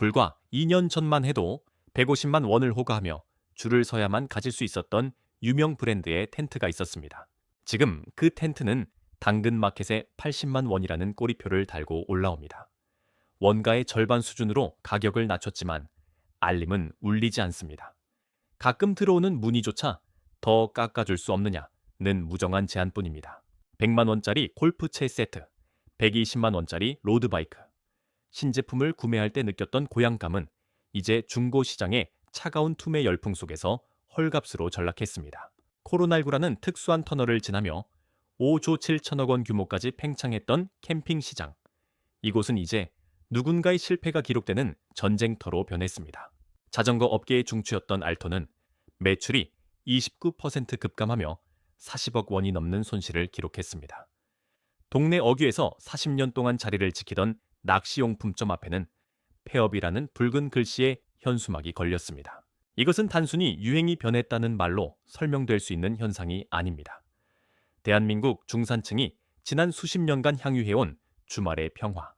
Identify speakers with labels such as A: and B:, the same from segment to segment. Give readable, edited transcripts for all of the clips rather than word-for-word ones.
A: 불과 2년 전만 해도 150만 원을 호가하며 줄을 서야만 가질 수 있었던 유명 브랜드의 텐트가 있었습니다. 지금 그 텐트는 당근마켓에 80만 원이라는 꼬리표를 달고 올라옵니다. 원가의 절반 수준으로 가격을 낮췄지만 알림은 울리지 않습니다. 가끔 들어오는 문의조차 더 깎아줄 수 없느냐는 무정한 제안뿐입니다. 100만 원짜리 골프채 세트, 120만 원짜리 로드바이크. 신제품을 구매할 때 느꼈던 고향감은 이제 중고시장의 차가운 투매 열풍 속에서 헐값으로 전락했습니다. 코로나19라는 특수한 터널을 지나며 5조 7천억 원 규모까지 팽창했던 캠핑 시장. 이곳은 이제 누군가의 실패가 기록되는 전쟁터로 변했습니다. 자전거 업계의 중추였던 알토는 매출이 29% 급감하며 40억 원이 넘는 손실을 기록했습니다. 동네 어귀에서 40년 동안 자리를 지키던 낚시용품점 앞에는 폐업이라는 붉은 글씨에 현수막이 걸렸습니다. 이것은 단순히 유행이 변했다는 말로 설명될 수 있는 현상이 아닙니다. 대한민국 중산층이 지난 수십 년간 향유해온 주말의 평화,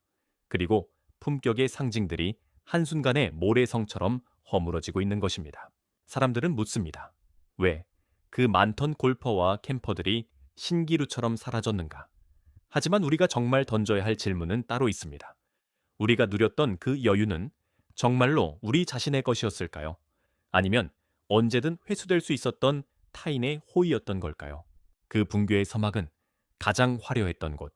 A: 그리고 품격의 상징들이 한순간에 모래성처럼 허물어지고 있는 것입니다. 사람들은 묻습니다. 왜 그 많던 골퍼와 캠퍼들이 신기루처럼 사라졌는가? 하지만 우리가 정말 던져야 할 질문은 따로 있습니다. 우리가 누렸던 그 여유는 정말로 우리 자신의 것이었을까요? 아니면 언제든 회수될 수 있었던 타인의 호의였던 걸까요? 그 붕괴의 서막은 가장 화려했던 곳,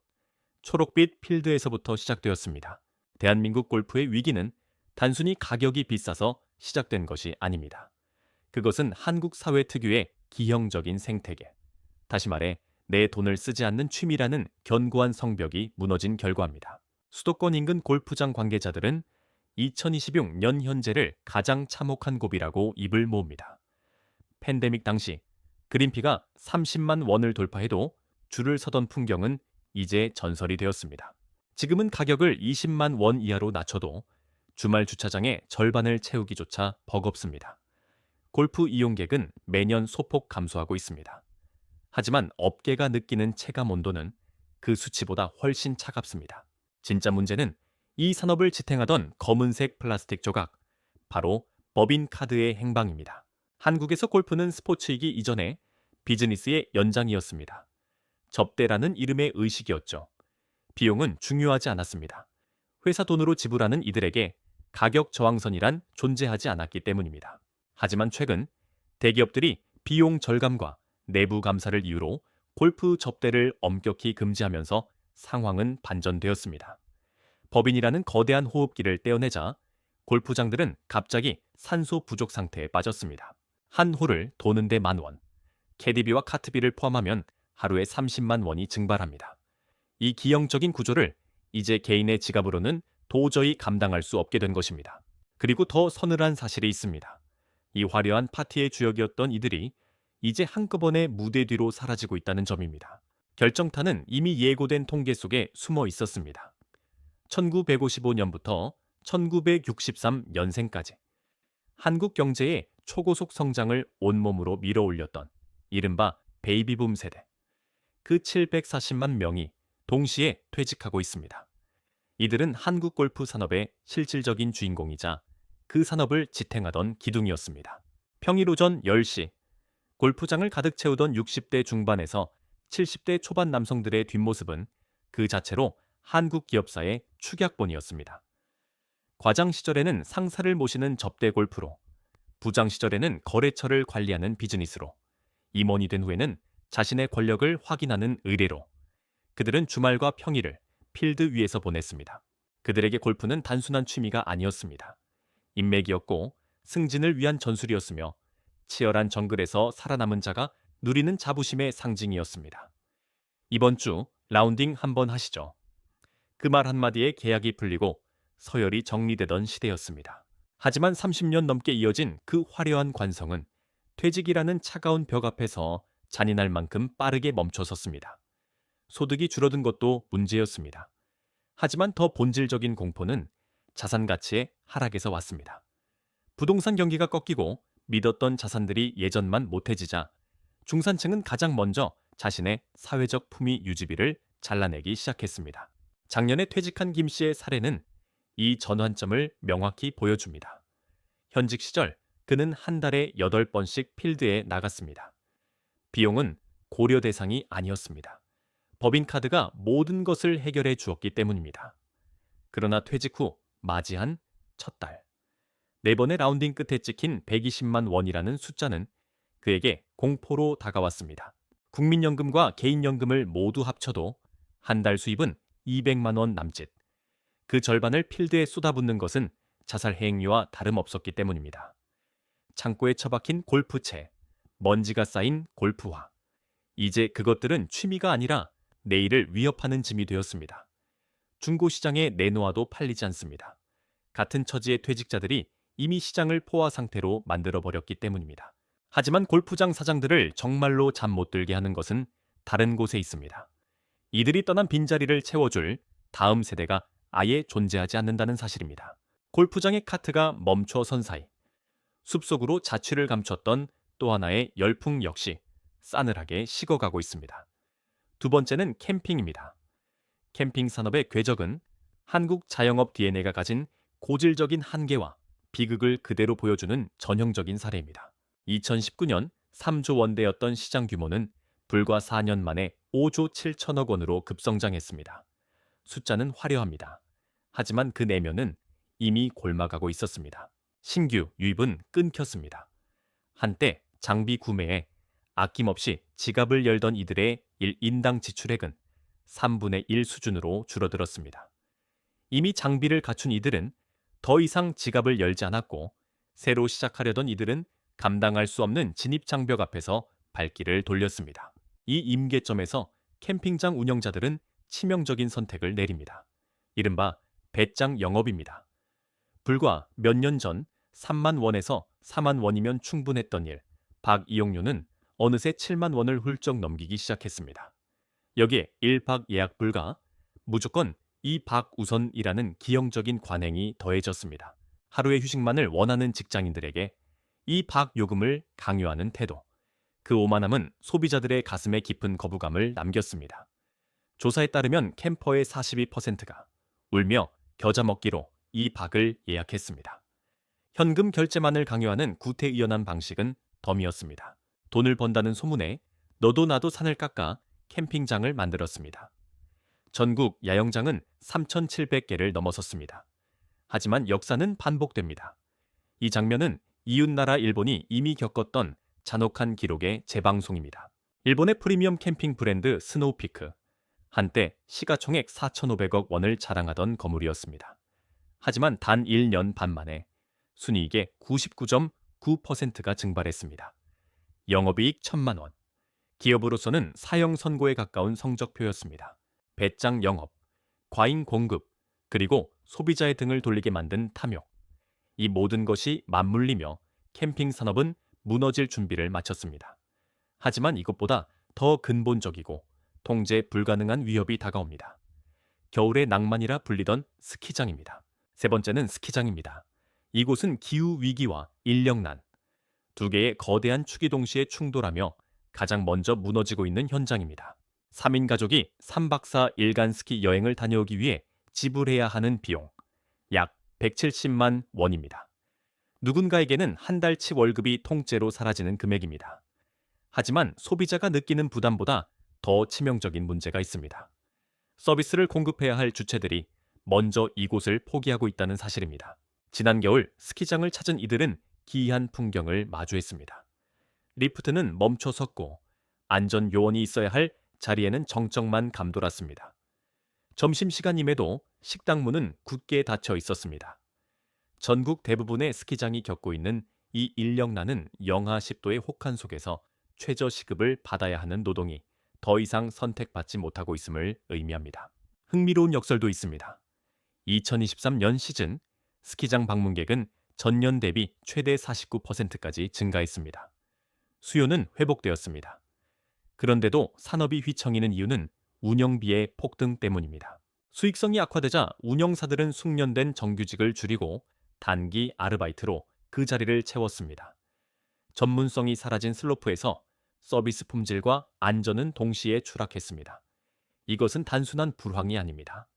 A: 초록빛 필드에서부터 시작되었습니다. 대한민국 골프의 위기는 단순히 가격이 비싸서 시작된 것이 아닙니다. 그것은 한국 사회 특유의 기형적인 생태계, 다시 말해 내 돈을 쓰지 않는 취미라는 견고한 성벽이 무너진 결과입니다. 수도권 인근 골프장 관계자들은 2026년 현재를 가장 참혹한 고비라고 입을 모읍니다. 팬데믹 당시 그린피가 30만 원을 돌파해도 줄을 서던 풍경은 이제 전설이 되었습니다. 지금은 가격을 20만 원 이하로 낮춰도 주말 주차장의 절반을 채우기조차 버겁습니다. 골프 이용객은 매년 소폭 감소하고 있습니다. 하지만 업계가 느끼는 체감 온도는 그 수치보다 훨씬 차갑습니다. 진짜 문제는 이 산업을 지탱하던 검은색 플라스틱 조각, 바로 법인카드의 행방입니다. 한국에서 골프는 스포츠이기 이전에 비즈니스의 연장이었습니다. 접대라는 이름의 의식이었죠. 비용은 중요하지 않았습니다. 회사 돈으로 지불하는 이들에게 가격 저항선이란 존재하지 않았기 때문입니다. 하지만 최근 대기업들이 비용 절감과 내부 감사를 이유로 골프 접대를 엄격히 금지하면서 상황은 반전되었습니다. 법인이라는 거대한 호흡기를 떼어내자 골프장들은 갑자기 산소 부족 상태에 빠졌습니다. 한 홀을 도는데 10,000원, 캐디비와 카트비를 포함하면 하루에 30만 원이 증발합니다. 이 기형적인 구조를 이제 개인의 지갑으로는 도저히 감당할 수 없게 된 것입니다. 그리고 더 서늘한 사실이 있습니다. 이 화려한 파티의 주역이었던 이들이 이제 한꺼번에 무대 뒤로 사라지고 있다는 점입니다. 결정타는 이미 예고된 통계 속에 숨어 있었습니다. 1955년부터 1963년생까지 한국 경제의 초고속 성장을 온몸으로 밀어올렸던 이른바 베이비붐 세대. 그 740만 명이 동시에 퇴직하고 있습니다. 이들은 한국 골프 산업의 실질적인 주인공이자 그 산업을 지탱하던 기둥이었습니다. 평일 오전 10시, 골프장을 가득 채우던 60대 중반에서 70대 초반 남성들의 뒷모습은 그 자체로 한국 기업사의 축약본이었습니다. 과장 시절에는 상사를 모시는 접대 골프로, 부장 시절에는 거래처를 관리하는 비즈니스로, 임원이 된 후에는 자신의 권력을 확인하는 의뢰로, 그들은 주말과 평일을 필드 위에서 보냈습니다. 그들에게 골프는 단순한 취미가 아니었습니다. 인맥이었고 승진을 위한 전술이었으며 치열한 정글에서 살아남은 자가 누리는 자부심의 상징이었습니다. 이번 주 라운딩 한번 하시죠. 그 말 한마디에 계약이 풀리고 서열이 정리되던 시대였습니다. 하지만 30년 넘게 이어진 그 화려한 관성은 퇴직이라는 차가운 벽 앞에서 잔인할 만큼 빠르게 멈춰섰습니다. 소득이 줄어든 것도 문제였습니다. 하지만 더 본질적인 공포는 자산 가치의 하락에서 왔습니다. 부동산 경기가 꺾이고 믿었던 자산들이 예전만 못해지자 중산층은 가장 먼저 자신의 사회적 품위 유지비를 잘라내기 시작했습니다. 작년에 퇴직한 김 씨의 사례는 이 전환점을 명확히 보여줍니다. 현직 시절 그는 한 달에 8번씩 필드에 나갔습니다. 비용은 고려 대상이 아니었습니다. 법인카드가 모든 것을 해결해 주었기 때문입니다. 그러나 퇴직 후 맞이한 첫 달. 4번의 라운딩 끝에 찍힌 120만 원이라는 숫자는 그에게 공포로 다가왔습니다. 국민연금과 개인연금을 모두 합쳐도 한 달 수입은 200만 원 남짓. 그 절반을 필드에 쏟아붓는 것은 자살 행위와 다름없었기 때문입니다. 창고에 처박힌 골프채, 먼지가 쌓인 골프화. 이제 그것들은 취미가 아니라 내일을 위협하는 짐이 되었습니다. 중고시장에 내놓아도 팔리지 않습니다. 같은 처지의 퇴직자들이 이미 시장을 포화 상태로 만들어버렸기 때문입니다. 하지만 골프장 사장들을 정말로 잠 못 들게 하는 것은 다른 곳에 있습니다. 이들이 떠난 빈자리를 채워줄 다음 세대가 아예 존재하지 않는다는 사실입니다. 골프장의 카트가 멈춰선 사이 숲속으로 자취를 감췄던 또 하나의 열풍 역시 싸늘하게 식어가고 있습니다. 두 번째는 캠핑입니다. 캠핑 산업의 궤적은 한국 자영업 DNA가 가진 고질적인 한계와 비극을 그대로 보여주는 전형적인 사례입니다. 2019년 3조 원대였던 시장 규모는 불과 4년 만에 5조 7천억 원으로 급성장했습니다. 숫자는 화려합니다. 하지만 그 내면은 이미 골마가고 있었습니다. 신규 유입은 끊겼습니다. 한때 장비 구매에 아낌없이 지갑을 열던 이들의 1인당 지출액은 3분의 1 수준으로 줄어들었습니다. 이미 장비를 갖춘 이들은 더 이상 지갑을 열지 않았고 새로 시작하려던 이들은 감당할 수 없는 진입장벽 앞에서 발길을 돌렸습니다. 이 임계점에서 캠핑장 운영자들은 치명적인 선택을 내립니다. 이른바 배짱 영업입니다. 불과 몇 년 전 3만 원에서 4만 원이면 충분했던 일, 박 이용료는 어느새 7만 원을 훌쩍 넘기기 시작했습니다. 여기에 1박 예약 불가, 무조건 2박 우선이라는 기형적인 관행이 더해졌습니다. 하루의 휴식만을 원하는 직장인들에게 2박 요금을 강요하는 태도. 그 오만함은 소비자들의 가슴에 깊은 거부감을 남겼습니다. 조사에 따르면 캠퍼의 42%가 울며 겨자 먹기로 2박을 예약했습니다. 현금 결제만을 강요하는 구태의연한 방식은 덤이었습니다. 돈을 번다는 소문에 너도 나도 산을 깎아 캠핑장을 만들었습니다. 전국 야영장은 3,700개를 넘어섰습니다. 하지만 역사는 반복됩니다. 이 장면은 이웃나라 일본이 이미 겪었던 잔혹한 기록의 재방송입니다. 일본의 프리미엄 캠핑 브랜드 스노우피크. 한때 시가총액 4,500억 원을 자랑하던 거물이었습니다. 하지만 단 1년 반 만에 순이익의 99.9%가 증발했습니다. 영업이익 1,000만 원. 기업으로서는 사형 선고에 가까운 성적표였습니다. 배짱 영업, 과잉 공급, 그리고 소비자의 등을 돌리게 만든 탐욕. 이 모든 것이 맞물리며 캠핑 산업은 무너질 준비를 마쳤습니다. 하지만 이것보다 더 근본적이고 통제 불가능한 위협이 다가옵니다. 겨울의 낭만이라 불리던 스키장입니다. 세 번째는 스키장입니다. 이곳은 기후 위기와 인력난, 두 개의 거대한 축이 동시에 충돌하며 가장 먼저 무너지고 있는 현장입니다. 3인 가족이 3박 4 일간 스키 여행을 다녀오기 위해 지불해야 하는 비용, 약 170만 원입니다. 누군가에게는 한 달치 월급이 통째로 사라지는 금액입니다. 하지만 소비자가 느끼는 부담보다 더 치명적인 문제가 있습니다. 서비스를 공급해야 할 주체들이 먼저 이곳을 포기하고 있다는 사실입니다. 지난 겨울 스키장을 찾은 이들은 기이한 풍경을 마주했습니다. 리프트는 멈춰 섰고 안전 요원이 있어야 할 자리에는 정적만 감돌았습니다. 점심시간임에도 식당 문은 굳게 닫혀 있었습니다. 전국 대부분의 스키장이 겪고 있는 이 인력난은 영하 10도의 혹한 속에서 최저시급을 받아야 하는 노동이 더 이상 선택받지 못하고 있음을 의미합니다. 흥미로운 역설도 있습니다. 2023년 시즌 스키장 방문객은 전년 대비 최대 49%까지 증가했습니다. 수요는 회복되었습니다. 그런데도 산업이 휘청이는 이유는 운영비의 폭등 때문입니다. 수익성이 악화되자 운영사들은 숙련된 정규직을 줄이고 단기 아르바이트로 그 자리를 채웠습니다. 전문성이 사라진 슬로프에서 서비스 품질과 안전은 동시에 추락했습니다. 이것은 단순한 불황이 아닙니다.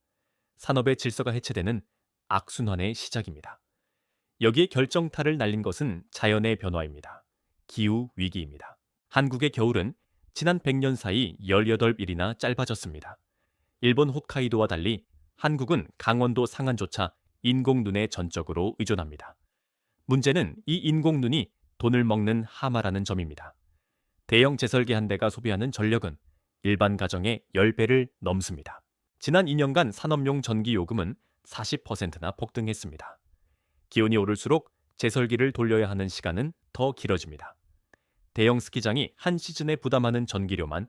A: 산업의 질서가 해체되는 악순환의 시작입니다. 여기에 결정타를 날린 것은 자연의 변화입니다. 기후 위기입니다. 한국의 겨울은 지난 100년 사이 18일이나 짧아졌습니다. 일본 홋카이도와 달리 한국은 강원도 상한조차 인공눈에 전적으로 의존합니다. 문제는 이 인공눈이 돈을 먹는 하마라는 점입니다. 대형 제설기 한 대가 소비하는 전력은 일반 가정의 10배를 넘습니다. 지난 2년간 산업용 전기 요금은 40%나 폭등했습니다. 기온이 오를수록 제설기를 돌려야 하는 시간은 더 길어집니다. 대형 스키장이 한 시즌에 부담하는 전기료만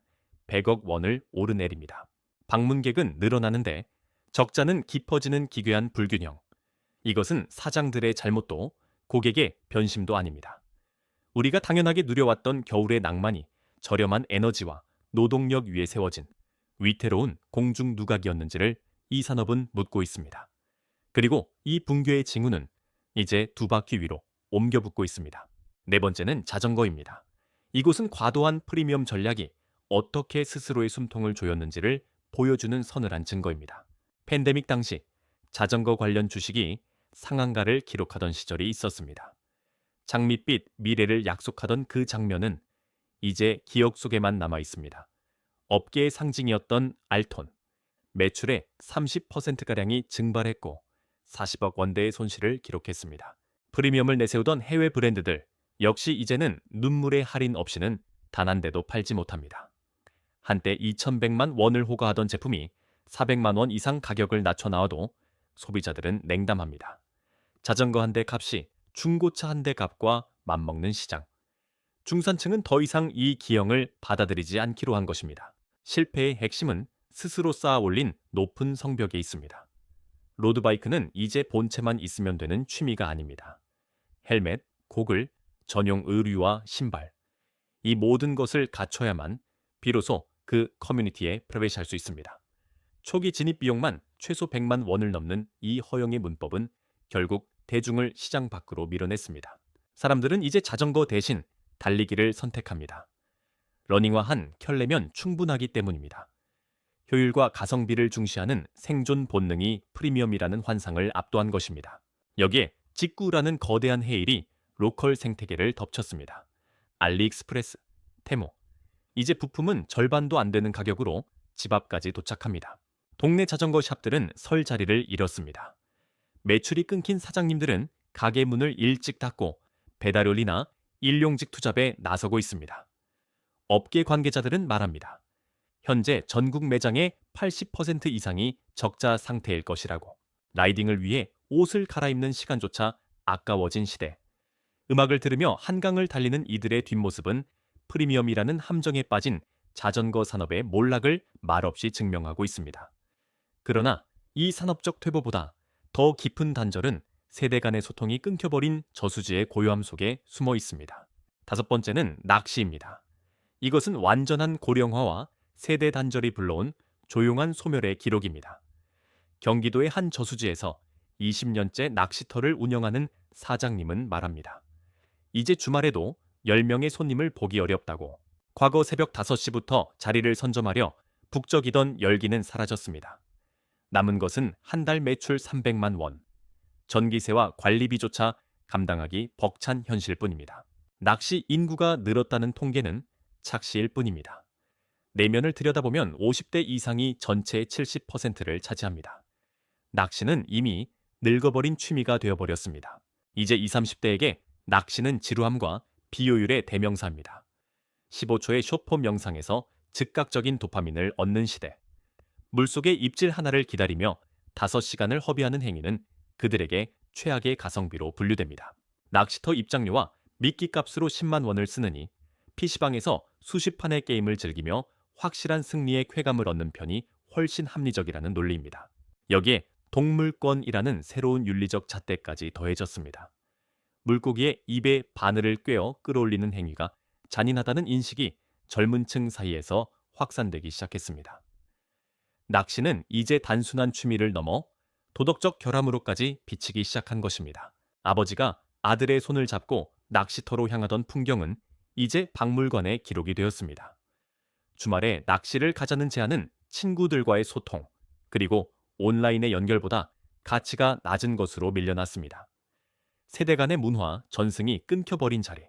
A: 100억 원을 오르내립니다. 방문객은 늘어나는데 적자는 깊어지는 기괴한 불균형. 이것은 사장들의 잘못도 고객의 변심도 아닙니다. 우리가 당연하게 누려왔던 겨울의 낭만이 저렴한 에너지와 노동력 위에 세워진 위태로운 공중 누각이었는지를 이 산업은 묻고 있습니다. 그리고 이 붕괴의 징후는 이제 두 바퀴 위로 옮겨붙고 있습니다. 네 번째는 자전거입니다. 이곳은 과도한 프리미엄 전략이 어떻게 스스로의 숨통을 조였는지를 보여주는 서늘한 증거입니다. 팬데믹 당시 자전거 관련 주식이 상한가를 기록하던 시절이 있었습니다. 장밋빛 미래를 약속하던 그 장면은 이제 기억 속에만 남아 있습니다. 업계의 상징이었던 알톤, 매출의 30%가량이 증발했고 40억 원대의 손실을 기록했습니다. 프리미엄을 내세우던 해외 브랜드들 역시 이제는 눈물의 할인 없이는 단 한 대도 팔지 못합니다. 한때 2,100만 원을 호가하던 제품이 400만 원 이상 가격을 낮춰 나와도 소비자들은 냉담합니다. 자전거 한 대 값이 중고차 한 대 값과 맞먹는 시장. 중산층은 더 이상 이 기형을 받아들이지 않기로 한 것입니다. 실패의 핵심은 스스로 쌓아 올린 높은 성벽에 있습니다. 로드바이크는 이제 본체만 있으면 되는 취미가 아닙니다. 헬멧, 고글, 전용 의류와 신발. 이 모든 것을 갖춰야만 비로소 그 커뮤니티에 프레베시할 수 있습니다. 초기 진입 비용만 최소 100만 원을 넘는 이 허용의 문법은 결국 대중을 시장 밖으로 밀어냈습니다. 사람들은 이제 자전거 대신 달리기를 선택합니다. 러닝화한 켤레면 충분하기 때문입니다. 효율과 가성비를 중시하는 생존 본능이 프리미엄이라는 환상을 압도한 것입니다. 여기에 직구라는 거대한 해일이 로컬 생태계를 덮쳤습니다. 알리익스프레스, 테모. 이제 부품은 절반도 안 되는 가격으로 집 앞까지 도착합니다. 동네 자전거 샵들은 설 자리를 잃었습니다. 매출이 끊긴 사장님들은 가게 문을 일찍 닫고 배달요리나 일용직 투잡에 나서고 있습니다. 업계 관계자들은 말합니다. 현재 전국 매장의 80% 이상이 적자 상태일 것이라고. 라이딩을 위해 옷을 갈아입는 시간조차 아까워진 시대. 음악을 들으며 한강을 달리는 이들의 뒷모습은 프리미엄이라는 함정에 빠진 자전거 산업의 몰락을 말없이 증명하고 있습니다. 그러나 이 산업적 퇴보보다 더 깊은 단절은 세대 간의 소통이 끊겨버린 저수지의 고요함 속에 숨어 있습니다. 다섯 번째는 낚시입니다. 이것은 완전한 고령화와 세대 단절이 불러온 조용한 소멸의 기록입니다. 경기도의 한 저수지에서 20년째 낚시터를 운영하는 사장님은 말합니다. 이제 주말에도 10명의 손님을 보기 어렵다고. 과거 새벽 5시부터 자리를 선점하려 북적이던 열기는 사라졌습니다. 남은 것은 한 달 매출 300만 원. 전기세와 관리비조차 감당하기 벅찬 현실뿐입니다. 낚시 인구가 늘었다는 통계는 착시일 뿐입니다. 내면을 들여다보면 50대 이상이 전체의 70%를 차지합니다. 낚시는 이미 늙어버린 취미가 되어버렸습니다. 이제 20, 30대에게 낚시는 지루함과 비효율의 대명사입니다. 15초의 숏폼 영상에서 즉각적인 도파민을 얻는 시대. 물속의 입질 하나를 기다리며 5시간을 허비하는 행위는 그들에게 최악의 가성비로 분류됩니다. 낚시터 입장료와 미끼값으로 10만 원을 쓰느니 PC방에서 수십 판의 게임을 즐기며 확실한 승리의 쾌감을 얻는 편이 훨씬 합리적이라는 논리입니다. 여기에 동물권이라는 새로운 윤리적 잣대까지 더해졌습니다. 물고기의 입에 바늘을 꿰어 끌어올리는 행위가 잔인하다는 인식이 젊은 층 사이에서 확산되기 시작했습니다. 낚시는 이제 단순한 취미를 넘어 도덕적 결함으로까지 비치기 시작한 것입니다. 아버지가 아들의 손을 잡고 낚시터로 향하던 풍경은 이제 박물관에 기록이 되었습니다. 주말에 낚시를 가자는 제안은 친구들과의 소통, 그리고 온라인의 연결보다 가치가 낮은 것으로 밀려났습니다. 세대 간의 문화, 전승이 끊겨버린 자리.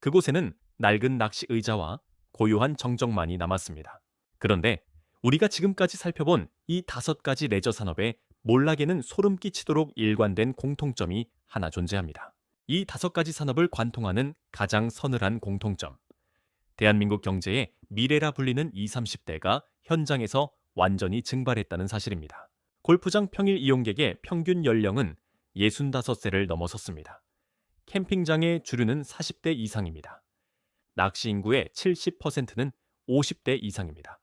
A: 그곳에는 낡은 낚시 의자와 고요한 정적만이 남았습니다. 그런데 우리가 지금까지 살펴본 이 5가지 레저 산업의 몰락에는 소름 끼치도록 일관된 공통점이 하나 존재합니다. 이 5가지 산업을 관통하는 가장 서늘한 공통점. 대한민국 경제의 미래라 불리는 20, 30대가 현장에서 완전히 증발했다는 사실입니다. 골프장 평일 이용객의 평균 연령은 65세를 넘어섰습니다. 캠핑장의 주류는 40대 이상입니다. 낚시 인구의 70%는 50대 이상입니다.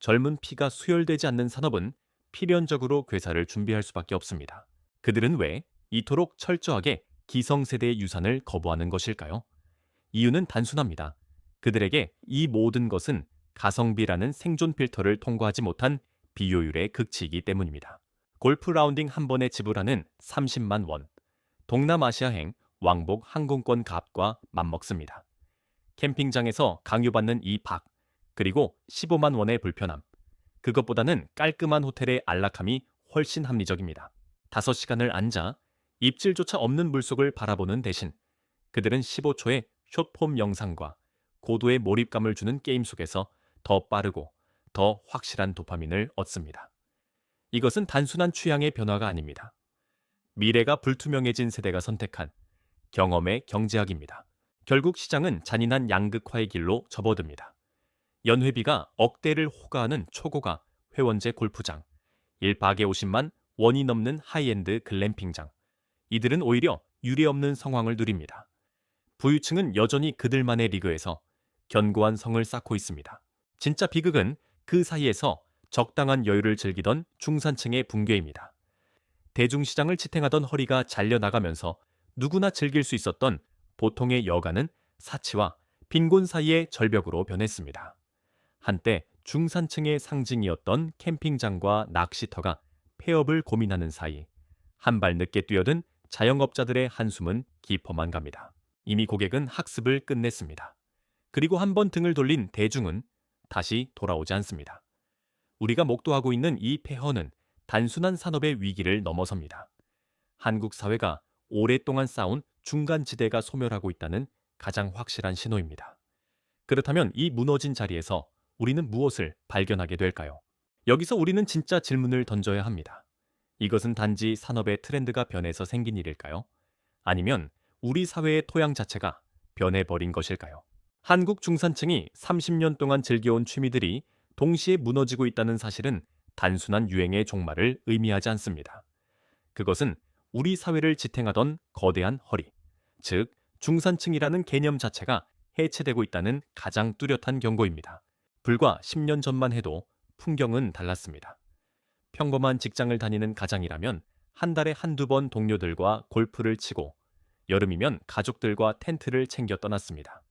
A: 젊은 피가 수혈되지 않는 산업은 필연적으로 괴사를 준비할 수밖에 없습니다. 그들은 왜 이토록 철저하게 기성세대의 유산을 거부하는 것일까요? 이유는 단순합니다. 그들에게 이 모든 것은 가성비라는 생존 필터를 통과하지 못한 비효율의 극치이기 때문입니다. 골프 라운딩 한 번에 지불하는 30만 원, 동남아시아행 왕복 항공권 값과 맞먹습니다. 캠핑장에서 강요받는 이 박, 그리고 15만 원의 불편함, 그것보다는 깔끔한 호텔의 안락함이 훨씬 합리적입니다. 5시간을 앉아 입질조차 없는 물속을 바라보는 대신 그들은 15초의 숏폼 영상과 고도의 몰입감을 주는 게임 속에서 더 빠르고 더 확실한 도파민을 얻습니다. 이것은 단순한 취향의 변화가 아닙니다. 미래가 불투명해진 세대가 선택한 경험의 경제학입니다. 결국 시장은 잔인한 양극화의 길로 접어듭니다. 연회비가 억대를 호가하는 초고가 회원제 골프장, 1박에 50만 원이 넘는 하이엔드 글램핑장, 이들은 오히려 유례없는 성황을 누립니다. 부유층은 여전히 그들만의 리그에서 견고한 성을 쌓고 있습니다. 진짜 비극은 그 사이에서 적당한 여유를 즐기던 중산층의 붕괴입니다. 대중시장을 지탱하던 허리가 잘려나가면서 누구나 즐길 수 있었던 보통의 여가는 사치와 빈곤 사이의 절벽으로 변했습니다. 한때 중산층의 상징이었던 캠핑장과 낚시터가 폐업을 고민하는 사이 한 발 늦게 뛰어든 자영업자들의 한숨은 깊어만 갑니다. 이미 고객은 학습을 끝냈습니다. 그리고 한 번 등을 돌린 대중은 다시 돌아오지 않습니다. 우리가 목도하고 있는 이 폐허는 단순한 산업의 위기를 넘어섭니다. 한국 사회가 오랫동안 쌓은 중간지대가 소멸하고 있다는 가장 확실한 신호입니다. 그렇다면 이 무너진 자리에서 우리는 무엇을 발견하게 될까요? 여기서 우리는 진짜 질문을 던져야 합니다. 이것은 단지 산업의 트렌드가 변해서 생긴 일일까요? 아니면 우리 사회의 토양 자체가 변해버린 것일까요? 한국 중산층이 30년 동안 즐겨온 취미들이 동시에 무너지고 있다는 사실은 단순한 유행의 종말을 의미하지 않습니다. 그것은 우리 사회를 지탱하던 거대한 허리, 즉 중산층이라는 개념 자체가 해체되고 있다는 가장 뚜렷한 경고입니다. 불과 10년 전만 해도 풍경은 달랐습니다. 평범한 직장을 다니는 가장이라면 한 달에 한두 번 동료들과 골프를 치고 여름이면 가족들과 텐트를 챙겨 떠났습니다.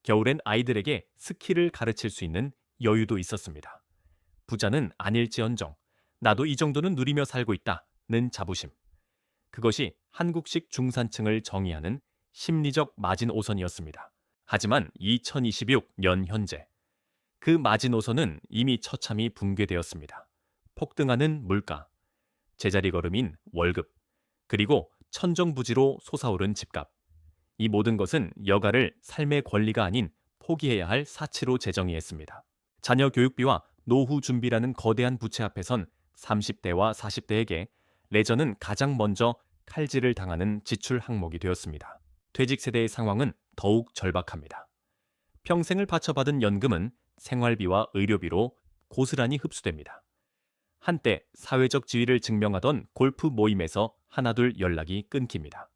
A: 겨울엔 아이들에게 스키를 가르칠 수 있는 여유도 있었습니다. 부자는 아닐지언정 나도 이 정도는 누리며 살고 있다는 자부심. 그것이 한국식 중산층을 정의하는 심리적 마지노선이었습니다. 하지만 2026년 현재 그 마지노선은 이미 처참히 붕괴되었습니다. 폭등하는 물가, 제자리 걸음인 월급, 그리고 천정부지로 솟아오른 집값. 이 모든 것은 여가를 삶의 권리가 아닌 포기해야 할 사치로 재정의했습니다. 자녀 교육비와 노후 준비라는 거대한 부채 앞에선 30대와 40대에게 레저는 가장 먼저 칼질을 당하는 지출 항목이 되었습니다. 퇴직 세대의 상황은 더욱 절박합니다. 평생을 바쳐받은 연금은 생활비와 의료비로 고스란히 흡수됩니다. 한때 사회적 지위를 증명하던 골프 모임에서 하나둘 연락이 끊깁니다.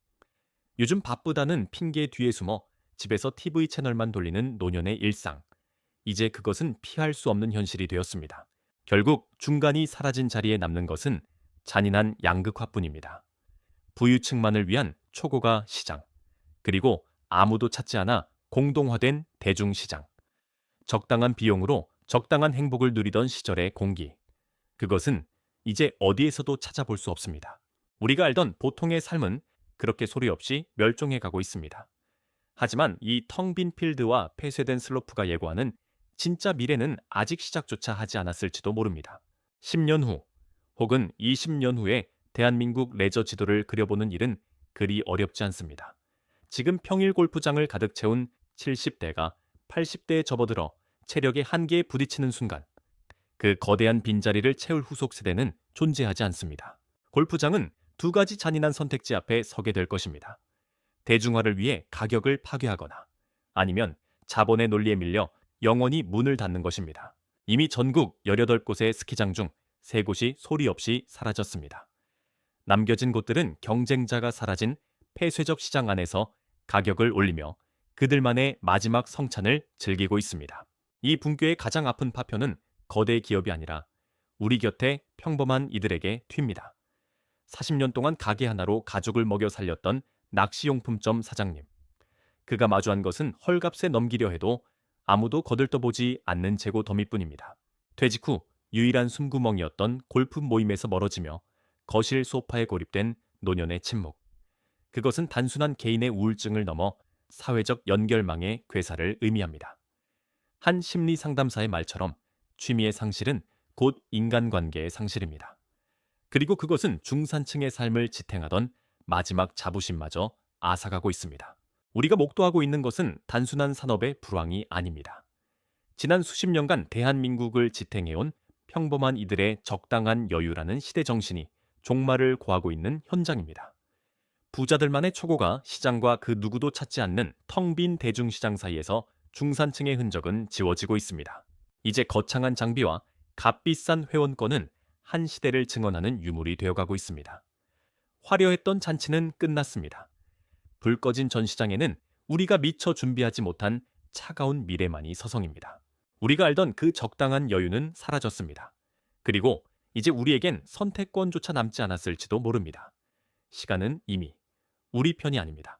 A: 요즘 바쁘다는 핑계 뒤에 숨어 집에서 TV 채널만 돌리는 노년의 일상. 이제 그것은 피할 수 없는 현실이 되었습니다. 결국 중간이 사라진 자리에 남는 것은 잔인한 양극화뿐입니다. 부유층만을 위한 초고가 시장, 그리고 아무도 찾지 않아 공동화된 대중시장. 적당한 비용으로 적당한 행복을 누리던 시절의 공기. 그것은 이제 어디에서도 찾아볼 수 없습니다. 우리가 알던 보통의 삶은 그렇게 소리 없이 멸종해 가고 있습니다. 하지만 이 텅 빈 필드와 폐쇄된 슬로프가 예고하는 진짜 미래는 아직 시작조차 하지 않았을지도 모릅니다. 10년 후 혹은 20년 후에 대한민국 레저 지도를 그려보는 일은 그리 어렵지 않습니다. 지금 평일 골프장을 가득 채운 70대가 80대에 접어들어 체력의 한계에 부딪히는 순간, 그 거대한 빈자리를 채울 후속 세대는 존재하지 않습니다. 골프장은 두 가지 잔인한 선택지 앞에 서게 될 것입니다. 대중화를 위해 가격을 파괴하거나 아니면 자본의 논리에 밀려 영원히 문을 닫는 것입니다. 이미 전국 18곳의 스키장 중 3곳이 소리 없이 사라졌습니다. 남겨진 곳들은 경쟁자가 사라진 폐쇄적 시장 안에서 가격을 올리며 그들만의 마지막 성찬을 즐기고 있습니다. 이 붕괴의 가장 아픈 파편은 거대 기업이 아니라 우리 곁에 평범한 이들에게 튑니다. 40년 동안 가게 하나로 가족을 먹여 살렸던 낚시용품점 사장님. 그가 마주한 것은 헐값에 넘기려 해도 아무도 거들떠보지 않는 재고 더미뿐입니다. 퇴직 후 유일한 숨구멍이었던 골프 모임에서 멀어지며 거실 소파에 고립된 노년의 침묵. 그것은 단순한 개인의 우울증을 넘어 사회적 연결망의 괴사를 의미합니다. 한 심리 상담사의 말처럼 취미의 상실은 곧 인간관계의 상실입니다. 그리고 그것은 중산층의 삶을 지탱하던 마지막 자부심마저 앗아가고 있습니다. 우리가 목도하고 있는 것은 단순한 산업의 불황이 아닙니다. 지난 수십 년간 대한민국을 지탱해온 평범한 이들의 적당한 여유라는 시대 정신이 종말을 고하고 있는 현장입니다. 부자들만의 초고가 시장과 그 누구도 찾지 않는 텅 빈 대중시장 사이에서 중산층의 흔적은 지워지고 있습니다. 이제 거창한 장비와 값비싼 회원권은 한 시대를 증언하는 유물이 되어가고 있습니다. 화려했던 잔치는 끝났습니다. 불 꺼진 전시장에는 우리가 미처 준비하지 못한 차가운 미래만이 서성입니다. 우리가 알던 그 적당한 여유는 사라졌습니다. 그리고 이제 우리에겐 선택권조차 남지 않았을지도 모릅니다. 시간은 이미 우리 편이 아닙니다.